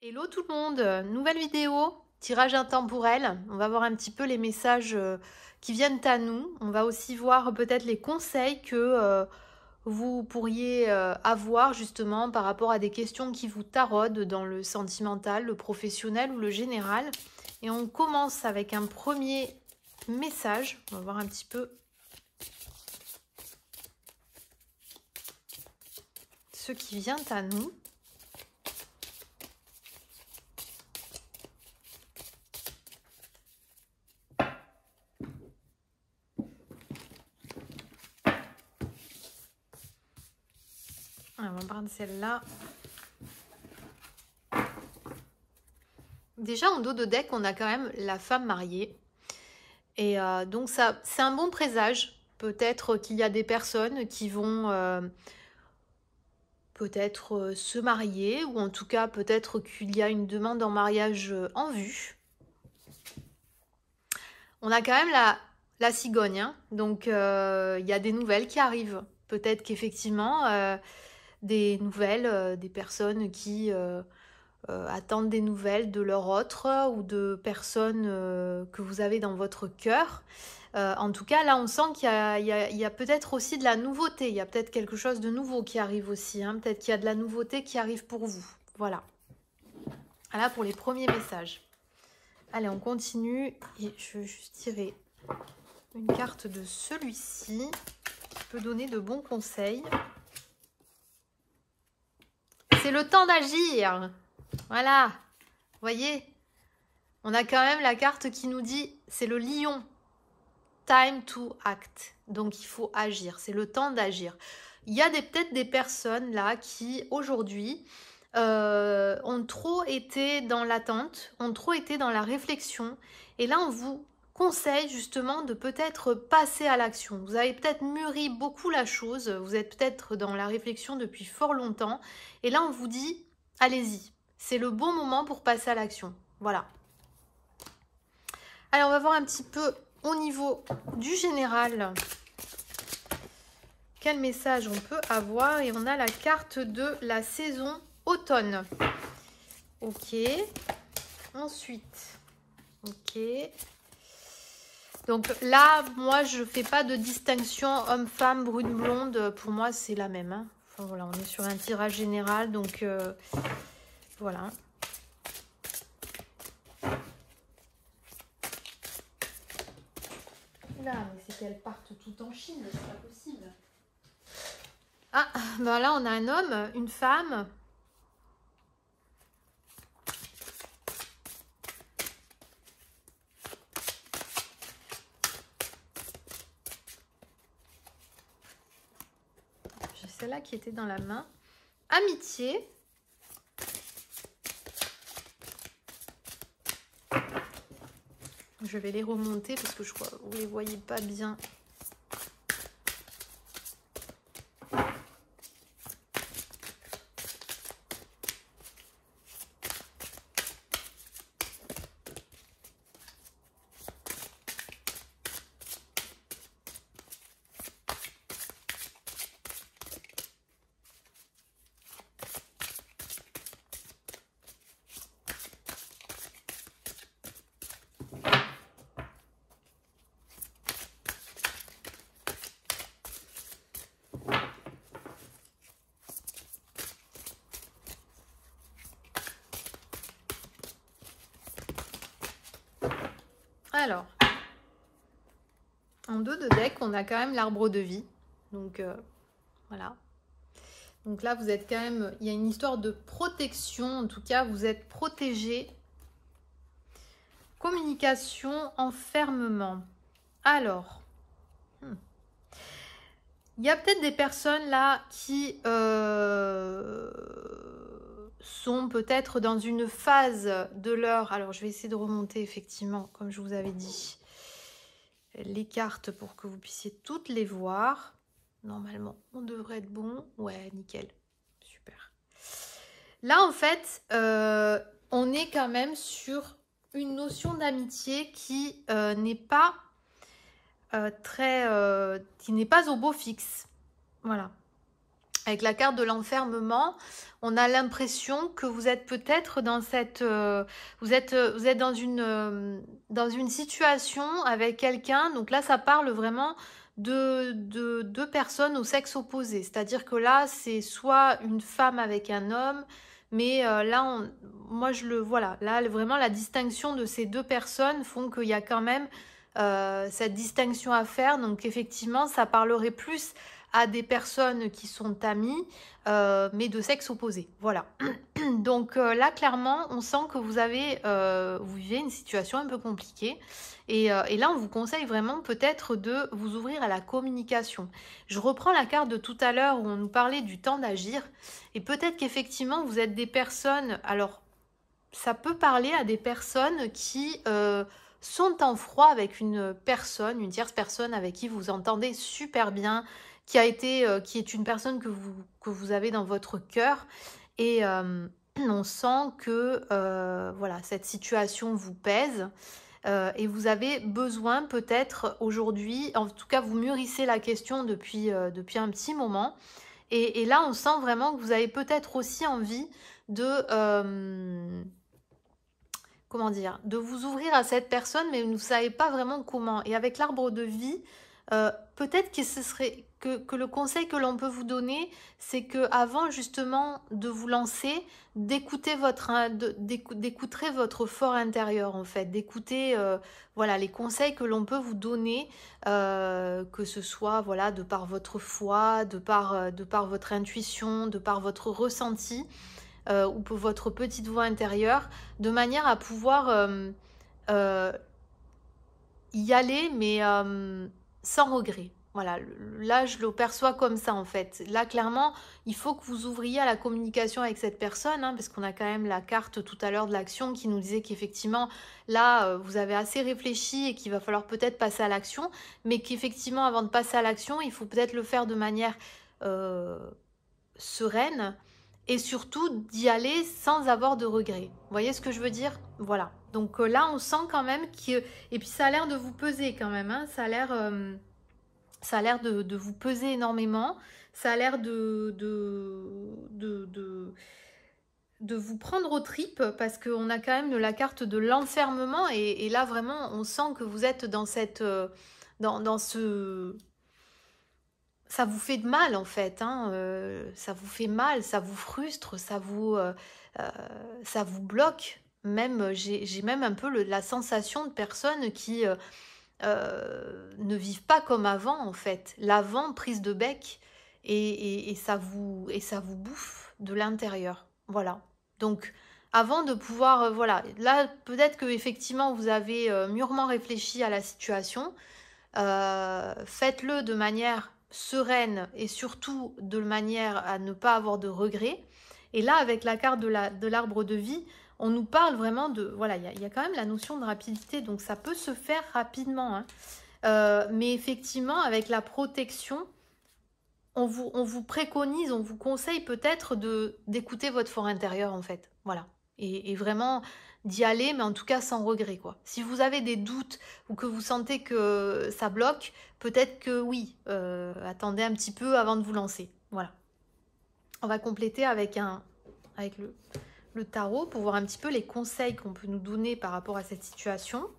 Hello tout le monde, nouvelle vidéo, tirage intemporel. On va voir un petit peu les messages qui viennent à nous. On va aussi voir peut-être les conseils que vous pourriez avoir justement par rapport à des questions qui vous taraudent dans le sentimental, le professionnel ou le général. Et on commence avec un premier message. On va voir un petit peu ce qui vient à nous. On va prendre celle-là. Déjà en dos de deck, on a quand même la femme mariée. Et donc ça, c'est un bon présage. Peut-être qu'il y a des personnes qui vont peut-être se marier, ou en tout cas peut-être qu'il y a une demande en mariage en vue. On a quand même la cigogne, hein. Donc il y a des nouvelles qui arrivent. Peut-être qu'effectivement, des nouvelles, des personnes qui attendent des nouvelles de leur autre ou de personnes que vous avez dans votre cœur. En tout cas, là, on sent qu'il y a peut-être aussi de la nouveauté. Il y a peut-être quelque chose de nouveau qui arrive aussi, hein. Peut-être qu'il y a de la nouveauté qui arrive pour vous. Voilà. Voilà pour les premiers messages. Allez, on continue. Et je vais juste tirer une carte de celui-ci qui peut donner de bons conseils. C'est le temps d'agir. Voilà. Vous voyez, on a quand même la carte qui nous dit, c'est le lion. Time to act. Donc, il faut agir. C'est le temps d'agir. Il y a peut-être des personnes là qui, aujourd'hui, ont trop été dans l'attente, ont trop été dans la réflexion. Et là, on vous conseille justement de peut-être passer à l'action. Vous avez peut-être mûri beaucoup la chose. Vous êtes peut-être dans la réflexion depuis fort longtemps. Et là, on vous dit, allez-y. C'est le bon moment pour passer à l'action. Voilà. Alors, on va voir un petit peu au niveau du général quel message on peut avoir. Et on a la carte de la saison automne. Ok. Ensuite. Ok. Donc là, moi, je ne fais pas de distinction homme-femme, brune-blonde. Pour moi, c'est la même, hein. Enfin, voilà, on est sur un tirage général. Donc, voilà. Là, mais c'est qu'elles partent tout en Chine, c'est pas possible. Ah, ben là, on a un homme, une femme. J'ai celle-là qui était dans la main. Amitié. Je vais les remonter parce que je crois que vous ne les voyez pas bien. Alors, en dos de deck, on a quand même l'arbre de vie. Donc, voilà. Donc là, vous êtes quand même... Il y a une histoire de protection. En tout cas, vous êtes protégé. Communication, enfermement. Alors, il y a peut-être des personnes là qui sont peut-être dans une phase de leur... Alors, je vais essayer de remonter effectivement, comme je vous avais dit, les cartes pour que vous puissiez toutes les voir. Normalement, on devrait être bon. Ouais, nickel. Super. Là, en fait, on est quand même sur une notion d'amitié qui n'est pas qui n'est pas au beau fixe. Voilà. Avec la carte de l'enfermement, on a l'impression que vous êtes peut-être dans cette... vous êtes dans une situation avec quelqu'un. Donc là, ça parle vraiment de deux personnes au sexe opposé. C'est-à-dire que là, c'est soit une femme avec un homme, mais là, moi, je le... Voilà, là, vraiment, la distinction de ces deux personnes font qu'il y a quand même cette distinction à faire. Donc effectivement, ça parlerait plus à des personnes qui sont amies, mais de sexe opposé. Voilà. Donc là, clairement, on sent que vous vivez une situation un peu compliquée. Et là, on vous conseille vraiment peut-être de vous ouvrir à la communication. Je reprends la carte de tout à l'heure où on nous parlait du temps d'agir. Et peut-être qu'effectivement, vous êtes des personnes... Alors, ça peut parler à des personnes qui sont en froid avec une personne, une tierce personne avec qui vous entendez super bien, qui est une personne que vous avez dans votre cœur. Et on sent que voilà, cette situation vous pèse. Et vous avez besoin peut-être aujourd'hui, en tout cas vous mûrissez la question depuis un petit moment. Et là, on sent vraiment que vous avez peut-être aussi envie de... comment dire, de vous ouvrir à cette personne, mais vous ne savez pas vraiment comment. Et avec l'arbre de vie, peut-être que ce serait que le conseil que l'on peut vous donner, c'est que avant justement de vous lancer, d'écouter votre fort intérieur en fait, d'écouter voilà les conseils que l'on peut vous donner, que ce soit voilà de par votre foi, de par votre intuition, de par votre ressenti. Ou pour votre petite voix intérieure, de manière à pouvoir euh, y aller, mais sans regret. Voilà, là je le perçois comme ça en fait. Là clairement, il faut que vous ouvriez à la communication avec cette personne, hein, parce qu'on a quand même la carte tout à l'heure de l'action qui nous disait qu'effectivement, là, vous avez assez réfléchi et qu'il va falloir peut-être passer à l'action, mais qu'effectivement, avant de passer à l'action, il faut peut-être le faire de manière sereine, et surtout d'y aller sans avoir de regrets. Vous voyez ce que je veux dire? Voilà. Donc là, on sent quand même que... Et puis ça a l'air de vous peser quand même. Hein. Ça a l'air de vous peser énormément. Ça a l'air de vous prendre aux tripes parce qu'on a quand même la carte de l'enfermement. Et là, vraiment, on sent que vous êtes dans cette... dans ce... Ça vous fait de mal en fait, hein, ça vous fait mal, ça vous frustre, ça vous bloque. Même, j'ai même un peu la sensation de personnes qui ne vivent pas comme avant en fait. L'avant prise de bec et ça vous bouffe de l'intérieur. Voilà. Donc avant de pouvoir, voilà, là peut-être que effectivement vous avez mûrement réfléchi à la situation. Faites-le de manière sereine et surtout de manière à ne pas avoir de regrets. Et là, avec la carte de l'arbre de vie, on nous parle vraiment de... Voilà, il y a quand même la notion de rapidité, donc ça peut se faire rapidement. Hein. Mais effectivement, avec la protection, on vous préconise, on vous conseille peut-être d'écouter votre fort intérieur, en fait. Voilà. Et vraiment d'y aller, mais en tout cas sans regret, quoi. Si vous avez des doutes ou que vous sentez que ça bloque, peut-être que oui, attendez un petit peu avant de vous lancer. Voilà. On va compléter avec le tarot pour voir un petit peu les conseils qu'on peut nous donner par rapport à cette situation.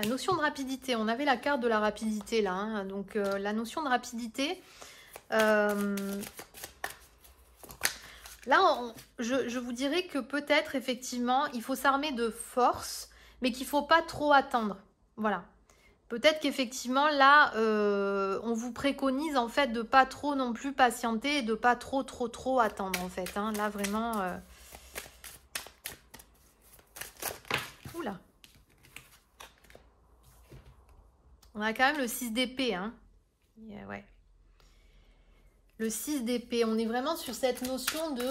Notion de rapidité, on avait la carte de la rapidité là, hein. Donc la notion de rapidité, là je vous dirais que peut-être effectivement il faut s'armer de force, mais qu'il ne faut pas trop attendre, voilà. Peut-être qu'effectivement là on vous préconise en fait de pas trop non plus patienter et de pas trop attendre en fait, hein. Là vraiment... Oula. On a quand même le 6 d'épée, hein. Yeah, ouais. Le 6 d'épée, on est vraiment sur cette notion de...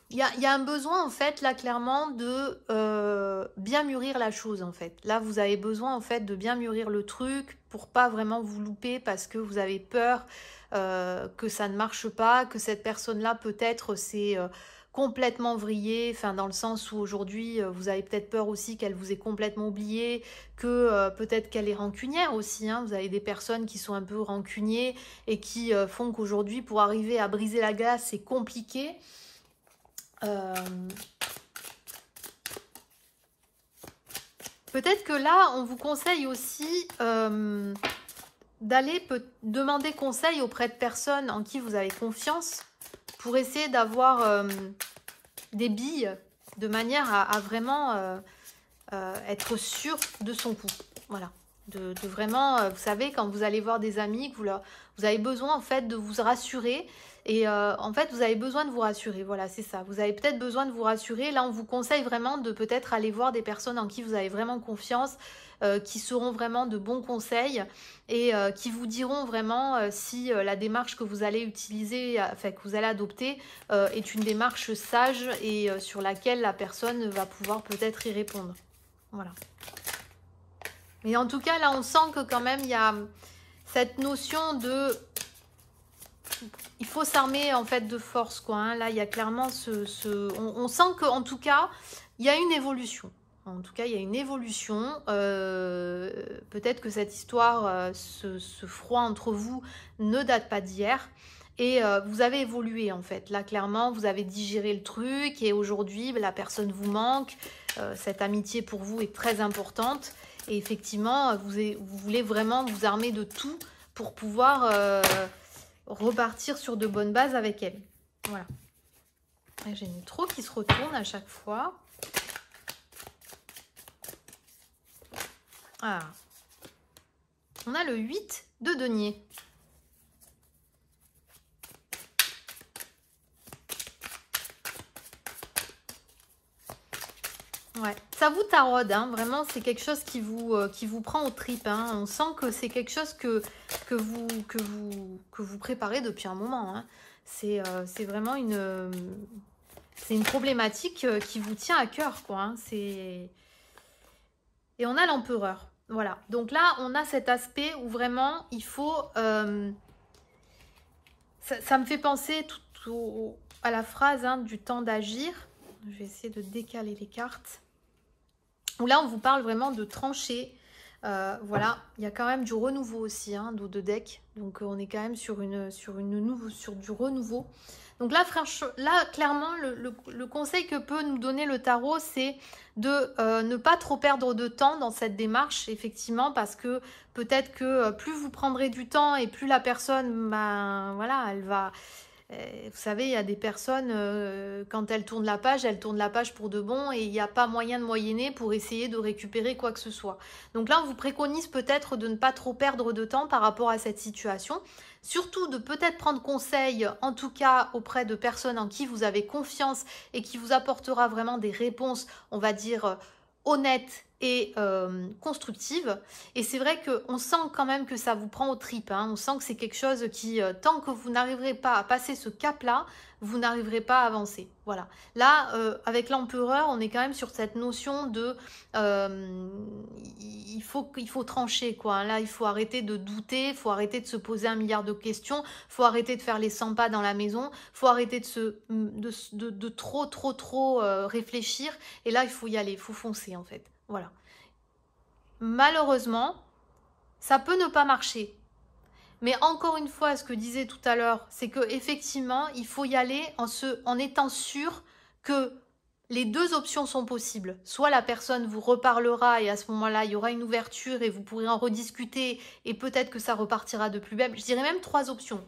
Il y a un besoin, en fait, là, clairement, de bien mûrir la chose, en fait. Là, vous avez besoin, en fait, de bien mûrir le truc pour pas vraiment vous louper parce que vous avez peur que ça ne marche pas, que cette personne-là, peut-être, c'est complètement vrillé, enfin, dans le sens où aujourd'hui, vous avez peut-être peur aussi qu'elle vous ait complètement oublié, que peut-être qu'elle est rancunière aussi, hein. Vous avez des personnes qui sont un peu rancuniers et qui font qu'aujourd'hui, pour arriver à briser la glace, c'est compliqué. Peut-être que là, on vous conseille aussi d'aller demander conseil auprès de personnes en qui vous avez confiance pour essayer d'avoir des billes de manière à vraiment être sûr de son coup. Voilà. De vraiment, vous savez, quand vous allez voir des amis, que vous avez besoin en fait de vous rassurer. Et en fait, vous avez besoin de vous rassurer. Voilà, c'est ça. Vous avez peut-être besoin de vous rassurer. Là, on vous conseille vraiment de peut-être aller voir des personnes en qui vous avez vraiment confiance, qui seront vraiment de bons conseils et qui vous diront vraiment si la démarche que vous allez utiliser, enfin que vous allez adopter, est une démarche sage et sur laquelle la personne va pouvoir peut-être y répondre. Voilà. Mais en tout cas, là, on sent que quand même, il y a cette notion de... Il faut s'armer, en fait, de force, quoi. Hein. Là, il y a clairement on sent qu'en tout cas, il y a une évolution. En tout cas, il y a une évolution. Peut-être que cette histoire, ce froid entre vous, ne date pas d'hier. Et vous avez évolué, en fait. Là, clairement, vous avez digéré le truc. Et aujourd'hui, la personne vous manque. Cette amitié pour vous est très importante. Et effectivement, vous voulez vraiment vous armer de tout pour pouvoir repartir sur de bonnes bases avec elle. Voilà. J'ai une trop qui se retourne à chaque fois. Ah. On a le 8 de denier. Ouais, ça vous taraude, hein, vraiment, c'est quelque chose qui vous prend aux tripes. Hein. On sent que c'est quelque chose que vous préparez depuis un moment. Hein. C'est vraiment c'est une problématique qui vous tient à cœur, quoi. Hein. Et on a l'empereur. Voilà. Donc là, on a cet aspect où vraiment, il faut... ça me fait penser à la phrase hein, du temps d'agir. Je vais essayer de décaler les cartes. Où là, on vous parle vraiment de trancher. Voilà, il y a quand même du renouveau aussi, hein, de deck. Donc, on est quand même sur du renouveau. Donc là, clairement, le conseil que peut nous donner le tarot, c'est de ne pas trop perdre de temps dans cette démarche, effectivement, parce que peut-être que plus vous prendrez du temps et plus la personne, ben, voilà, elle va... Vous savez, il y a des personnes, quand elles tournent la page pour de bon et il n'y a pas moyen de moyenner pour essayer de récupérer quoi que ce soit. Donc là, on vous préconise peut-être de ne pas trop perdre de temps par rapport à cette situation. Surtout de peut-être prendre conseil, en tout cas auprès de personnes en qui vous avez confiance et qui vous apportera vraiment des réponses, on va dire, honnêtes et constructive. Et c'est vrai qu'on sent quand même que ça vous prend aux tripes. Hein. On sent que c'est quelque chose qui, tant que vous n'arriverez pas à passer ce cap-là, vous n'arriverez pas à avancer. Voilà. Là, avec l'empereur, on est quand même sur cette notion de... il faut trancher, quoi. Hein. Là, il faut arrêter de douter, il faut arrêter de se poser un milliard de questions, il faut arrêter de faire les 100 pas dans la maison, il faut arrêter de trop réfléchir. Et là, il faut y aller, il faut foncer, en fait. Voilà. Malheureusement, ça peut ne pas marcher. Mais encore une fois, ce que je disais tout à l'heure, c'est qu'effectivement, il faut y aller en étant sûr que les deux options sont possibles. Soit la personne vous reparlera et à ce moment-là, il y aura une ouverture et vous pourrez en rediscuter et peut-être que ça repartira de plus belle. Je dirais même 3 options.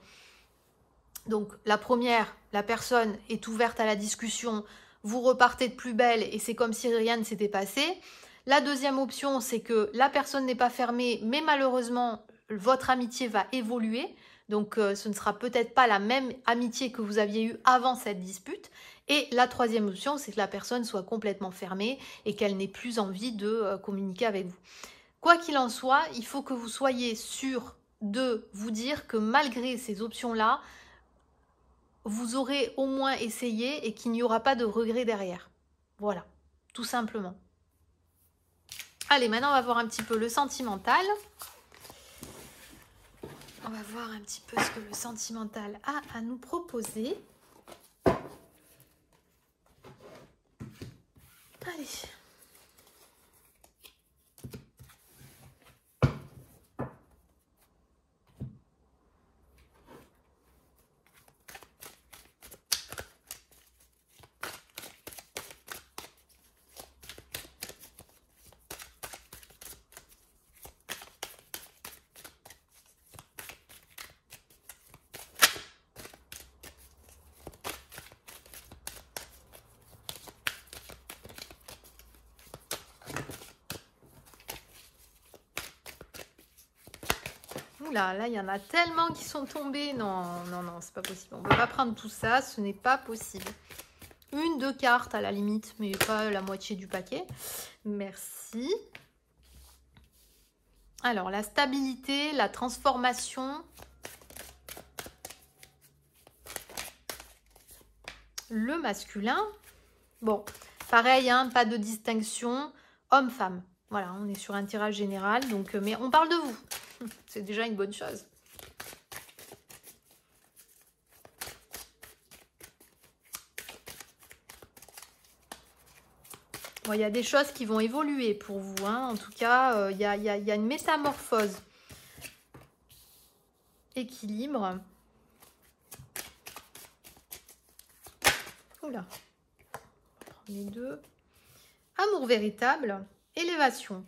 Donc, la première, la personne est ouverte à la discussion, vous repartez de plus belle et c'est comme si rien ne s'était passé. La deuxième option, c'est que la personne n'est pas fermée, mais malheureusement, votre amitié va évoluer. Donc, ce ne sera peut-être pas la même amitié que vous aviez eue avant cette dispute. Et la troisième option, c'est que la personne soit complètement fermée et qu'elle n'ait plus envie de communiquer avec vous. Quoi qu'il en soit, il faut que vous soyez sûr de vous dire que malgré ces options-là, vous aurez au moins essayé et qu'il n'y aura pas de regret derrière. Voilà, tout simplement. Allez, maintenant on va voir un petit peu le sentimental. On va voir un petit peu ce que le sentimental a à nous proposer. Allez. Oula, là, il y en a tellement qui sont tombés. Non, non, non, c'est pas possible. On ne peut pas prendre tout ça, ce n'est pas possible. Une, deux cartes à la limite, mais pas la moitié du paquet. Merci. Alors, la stabilité, la transformation. Le masculin. Bon, pareil, hein, pas de distinction. Homme-femme. Voilà, on est sur un tirage général. Donc, mais on parle de vous. C'est déjà une bonne chose. Bon, il y a des choses qui vont évoluer pour vous. Hein. En tout cas, il y a une métamorphose. Équilibre. Oula. On va prendre les deux. Amour véritable. Élévation.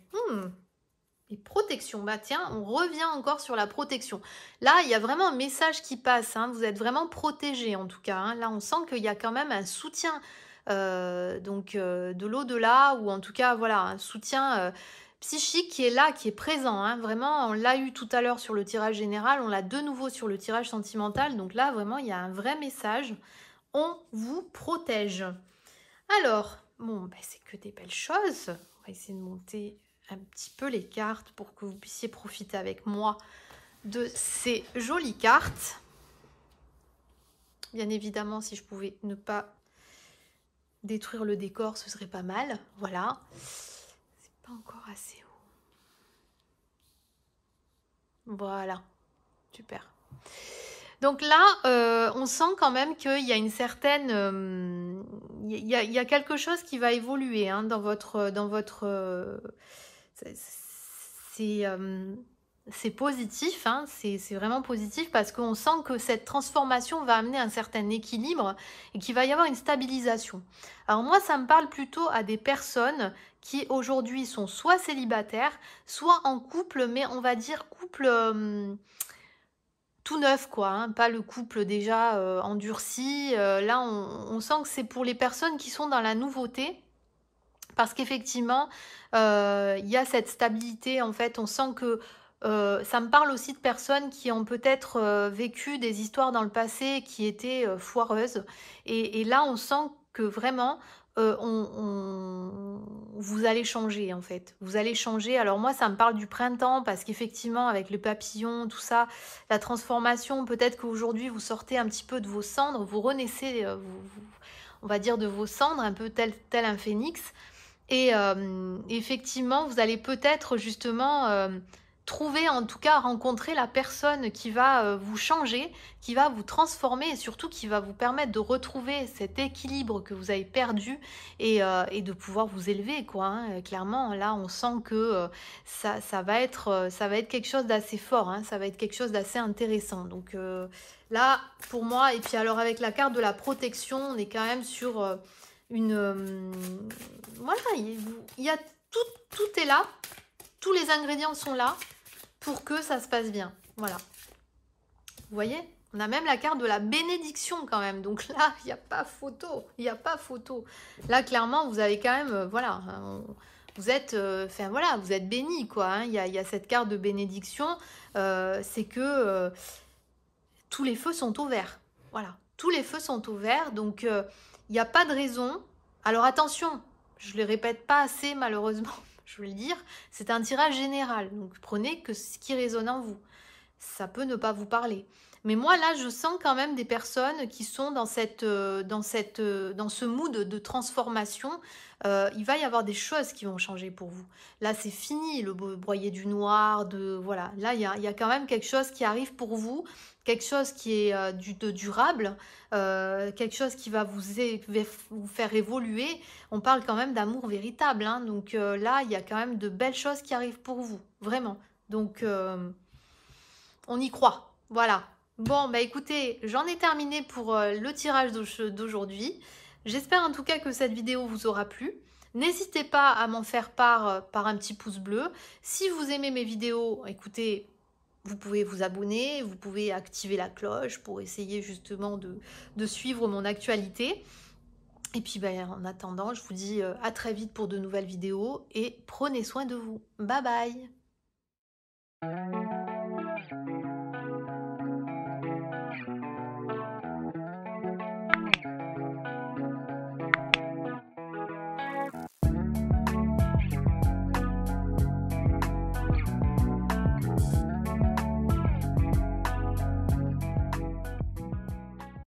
Et protection. Bah tiens, on revient encore sur la protection. Là, il y a vraiment un message qui passe. Hein. Vous êtes vraiment protégé en tout cas. Hein. Là, on sent qu'il y a quand même un soutien de l'au-delà, ou en tout cas, voilà, un soutien psychique qui est là, qui est présent. Hein. Vraiment, on l'a eu tout à l'heure sur le tirage général, on l'a de nouveau sur le tirage sentimental. Donc là, vraiment, il y a un vrai message. On vous protège. Alors, bon, ben, c'est que des belles choses. On va essayer de monter un petit peu les cartes pour que vous puissiez profiter avec moi de ces jolies cartes. Bien évidemment, si je pouvais ne pas détruire le décor, ce serait pas mal. Voilà. C'est pas encore assez haut. Voilà. Super. Donc là, on sent quand même qu'il y a une certaine... il y a quelque chose qui va évoluer hein, dans votre... c'est positif, hein, c'est vraiment positif parce qu'on sent que cette transformation va amener un certain équilibre et qu'il va y avoir une stabilisation. Alors moi, ça me parle plutôt à des personnes qui aujourd'hui sont soit célibataires, soit en couple, mais on va dire couple tout neuf, quoi, hein, pas le couple déjà endurci. Là, on sent que c'est pour les personnes qui sont dans la nouveauté. Parce qu'effectivement, il y a cette stabilité. En fait, on sent que ça me parle aussi de personnes qui ont peut-être vécu des histoires dans le passé qui étaient foireuses. Et là, on sent que vraiment, vous allez changer, en fait. Vous allez changer. Alors moi, ça me parle du printemps parce qu'effectivement, avec le papillon, tout ça, la transformation, peut-être qu'aujourd'hui, vous sortez un petit peu de vos cendres, vous renaissez, on va dire, de vos cendres, un peu tel un phénix. Et effectivement, vous allez peut-être justement trouver, en tout cas rencontrer la personne qui va vous changer, qui va vous transformer et surtout qui va vous permettre de retrouver cet équilibre que vous avez perdu et de pouvoir vous élever, quoi. Hein. Clairement, là, on sent que ça va être quelque chose d'assez fort, hein. Ça va être quelque chose d'assez intéressant. Donc là, pour moi, et puis alors avec la carte de la protection, on est quand même sur... voilà, il y a tout est là, tous les ingrédients sont là pour que ça se passe bien. Voilà, vous voyez, on a même la carte de la bénédiction quand même. Donc là, il n'y a pas photo, il n'y a pas photo. Là, clairement, vous avez quand même, voilà, vous êtes, enfin voilà, vous êtes béni, quoi. Hein. Il y a cette carte de bénédiction, c'est que tous les feux sont au vert. Voilà, tous les feux sont au vert, donc il n'y a pas de raison. Alors attention, je ne le répète pas assez malheureusement, je veux le dire, c'est un tirage général. Donc prenez que ce qui résonne en vous. Ça peut ne pas vous parler. Mais moi, là, je sens quand même des personnes qui sont dans ce mood de transformation. Il va y avoir des choses qui vont changer pour vous. Là, c'est fini le broyer du noir. Voilà. Là, il y a quand même quelque chose qui arrive pour vous, quelque chose qui est de durable, quelque chose qui va vous faire évoluer. On parle quand même d'amour véritable, hein. Donc là, il y a quand même de belles choses qui arrivent pour vous, vraiment. Donc, on y croit. Voilà. Bon, bah écoutez, j'en ai terminé pour le tirage d'aujourd'hui. J'espère en tout cas que cette vidéo vous aura plu. N'hésitez pas à m'en faire part par un petit pouce bleu. Si vous aimez mes vidéos, écoutez, vous pouvez vous abonner, vous pouvez activer la cloche pour essayer justement de suivre mon actualité. Et puis ben, en attendant, je vous dis à très vite pour de nouvelles vidéos et prenez soin de vous. Bye bye!